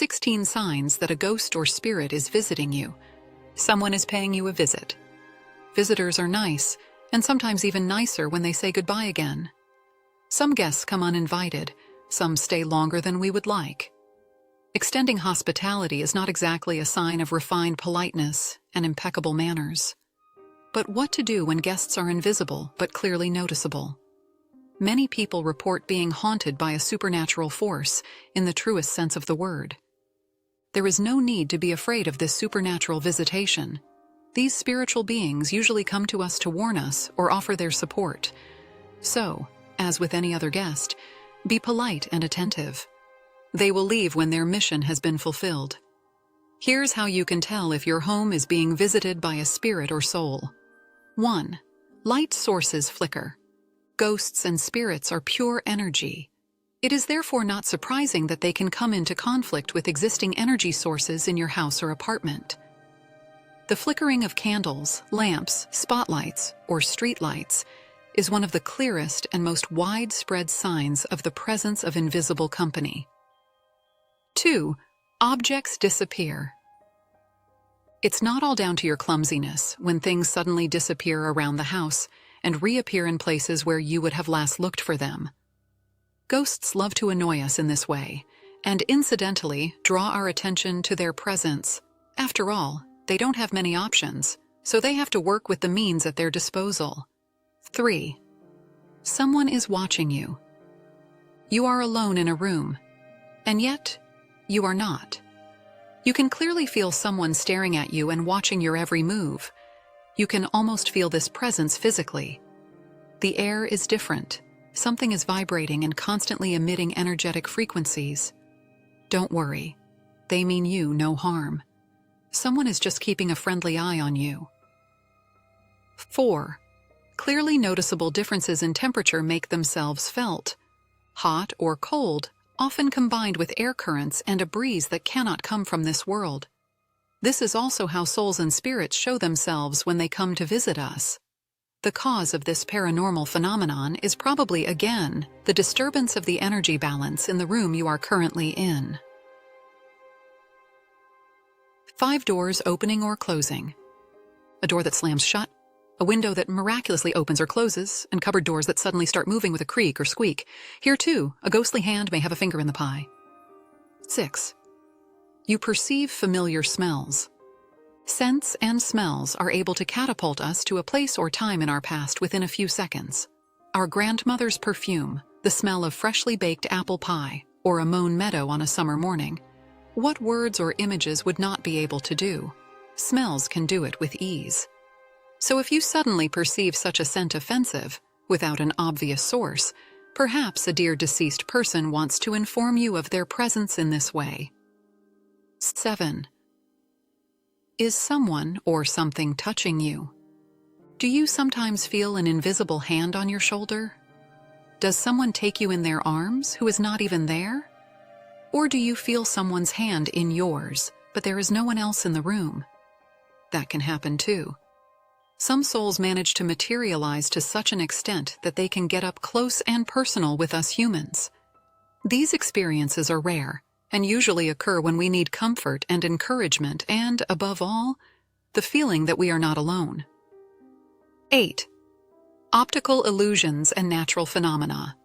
16 signs that a ghost or spirit is visiting you. Someone is paying you a visit. Visitors are nice, and sometimes even nicer when they say goodbye again. Some guests come uninvited, some stay longer than we would like. Extending hospitality is not exactly a sign of refined politeness and impeccable manners. But what to do when guests are invisible but clearly noticeable? Many people report being haunted by a supernatural force in the truest sense of the word. There is no need to be afraid of this supernatural visitation. These spiritual beings usually come to us to warn us or offer their support. So, as with any other guest, be polite and attentive. They will leave when their mission has been fulfilled. Here's how you can tell if your home is being visited by a spirit or soul. 1. Light sources flicker. Ghosts and spirits are pure energy. It is therefore not surprising that they can come into conflict with existing energy sources in your house or apartment. The flickering of candles, lamps, spotlights, or streetlights is one of the clearest and most widespread signs of the presence of invisible company. 2. Objects disappear. It's not all down to your clumsiness when things suddenly disappear around the house and reappear in places where you would have last looked for them. Ghosts love to annoy us in this way, and incidentally draw our attention to their presence. After all, they don't have many options, so they have to work with the means at their disposal. 3. Someone is watching you. You are alone in a room, and yet you are not. You can clearly feel someone staring at you and watching your every move. You can almost feel this presence physically. The air is different. Something is vibrating and constantly emitting energetic frequencies. Don't worry. They mean you no harm. Someone is just keeping a friendly eye on you. 4. Clearly noticeable differences in temperature make themselves felt. Hot or cold, often combined with air currents and a breeze that cannot come from this world. This is also how souls and spirits show themselves when they come to visit us. The cause of this paranormal phenomenon is probably, again, the disturbance of the energy balance in the room you are currently in. 5 doors opening or closing. A door that slams shut, a window that miraculously opens or closes, and cupboard doors that suddenly start moving with a creak or squeak. Here, too, a ghostly hand may have a finger in the pie. 6. You perceive familiar smells. Scents and smells are able to catapult us to a place or time in our past within a few seconds. Our grandmother's perfume, the smell of freshly baked apple pie, or a mown meadow on a summer morning. What words or images would not be able to do? Smells can do it with ease. So if you suddenly perceive such a scent offensive, without an obvious source, perhaps a dear deceased person wants to inform you of their presence in this way. 7. Is someone or something touching you? Do you sometimes feel an invisible hand on your shoulder? Does someone take you in their arms who is not even there? Or do you feel someone's hand in yours, but there is no one else in the room? That can happen too. Some souls manage to materialize to such an extent that they can get up close and personal with us humans. These experiences are rare and usually occur when we need comfort and encouragement and, above all, the feeling that we are not alone. 8. Optical illusions and natural phenomena.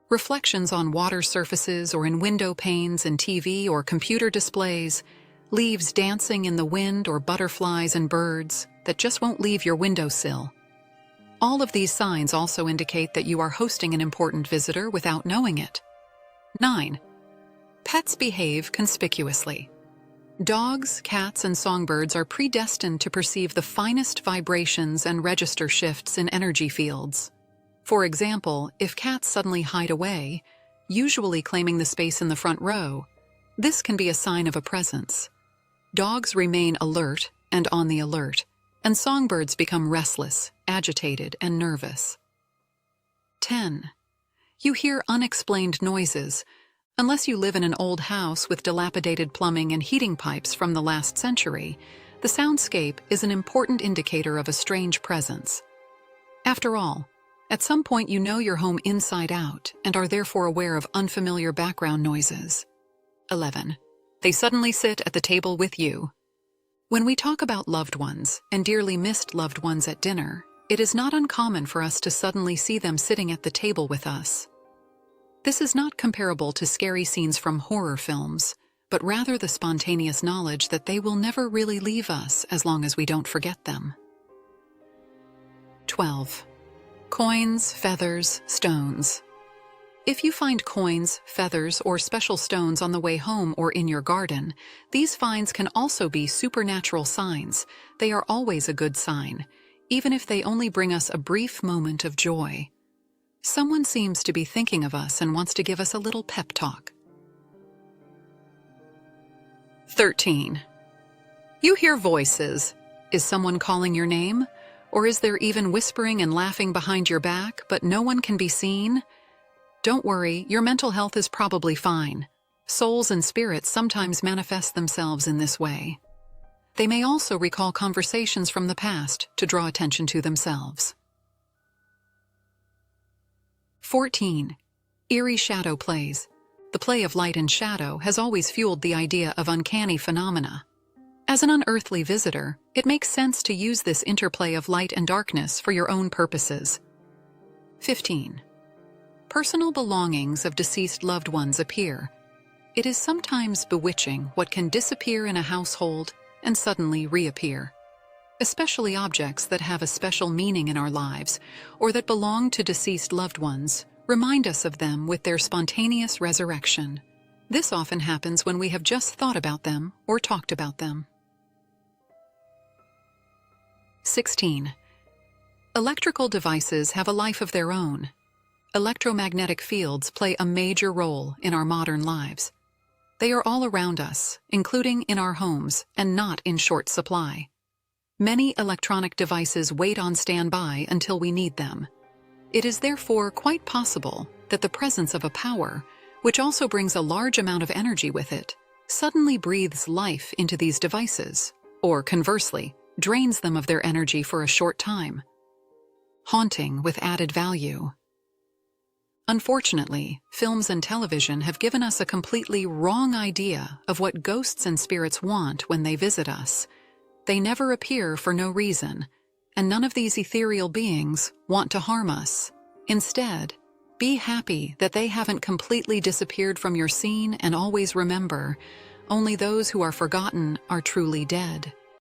Reflections on water surfaces or in window panes and TV or computer displays, leaves dancing in the wind or butterflies and birds that just won't leave your windowsill. All of these signs also indicate that you are hosting an important visitor without knowing it. 9. Pets behave conspicuously. Dogs, cats, and songbirds are predestined to perceive the finest vibrations and register shifts in energy fields. For example, if cats suddenly hide away, usually claiming the space in the front row, this can be a sign of a presence. Dogs remain alert and on the alert, and songbirds become restless, agitated, and nervous. 10. You hear unexplained noises. Unless you live in an old house with dilapidated plumbing and heating pipes from the last century, the soundscape is an important indicator of a strange presence. After all, at some point you know your home inside out and are therefore aware of unfamiliar background noises. 11. They suddenly sit at the table with you. When we talk about loved ones and dearly missed loved ones at dinner, it is not uncommon for us to suddenly see them sitting at the table with us. This is not comparable to scary scenes from horror films, but rather the spontaneous knowledge that they will never really leave us as long as we don't forget them. 12. Coins, feathers, stones. If you find coins, feathers, or special stones on the way home or in your garden, these finds can also be supernatural signs. They are always a good sign, even if they only bring us a brief moment of joy. Someone seems to be thinking of us and wants to give us a little pep talk. 13. You hear voices. Is someone calling your name? Or is there even whispering and laughing behind your back, but no one can be seen? Don't worry, your mental health is probably fine. Souls and spirits sometimes manifest themselves in this way. They may also recall conversations from the past to draw attention to themselves. 14. Eerie shadow plays. The play of light and shadow has always fueled the idea of uncanny phenomena. As an unearthly visitor, it makes sense to use this interplay of light and darkness for your own purposes. 15. Personal belongings of deceased loved ones appear. It is sometimes bewitching what can disappear in a household and suddenly reappear. Especially objects that have a special meaning in our lives or that belong to deceased loved ones remind us of them with their spontaneous resurrection. This often happens when we have just thought about them or talked about them. 16. Electrical devices have a life of their own. Electromagnetic fields play a major role in our modern lives. They are all around us, including in our homes, and not in short supply. Many electronic devices wait on standby until we need them. It is therefore quite possible that the presence of a power, which also brings a large amount of energy with it, suddenly breathes life into these devices, or conversely, drains them of their energy for a short time. Haunting with added value. Unfortunately, films and television have given us a completely wrong idea of what ghosts and spirits want when they visit us. They never appear for no reason, and none of these ethereal beings want to harm us. Instead, be happy that they haven't completely disappeared from your scene, and always remember, only those who are forgotten are truly dead.